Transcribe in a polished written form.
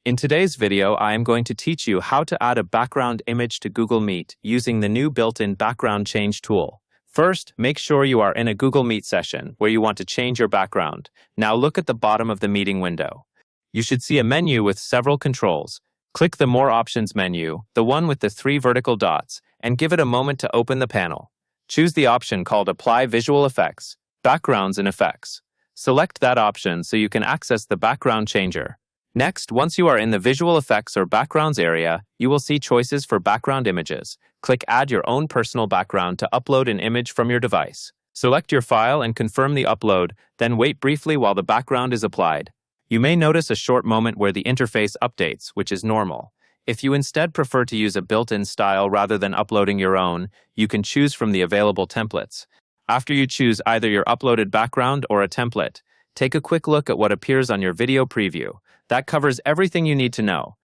In today's video, I am going to teach you how to add a background image to Google Meet using the new built-in background change tool. First, make sure you are in a Google Meet session where you want to change your background. Now look at the bottom of the meeting window. You should see a menu with several controls. Click the More Options menu, the one with the 3 vertical dots, and give it a moment to open the panel. Choose the option called Apply Visual Effects, Backgrounds and Effects. Select that option so you can access the background changer. Next, once you are in the Visual Effects or Backgrounds area, you will see choices for background images. Click Add your own personal background to upload an image from your device. Select your file and confirm the upload, then wait briefly while the background is applied. You may notice a short moment where the interface updates, which is normal. If you instead prefer to use a built-in style rather than uploading your own, you can choose from the available templates. After you choose either your uploaded background or a template, take a quick look at what appears on your video preview. That covers everything you need to know.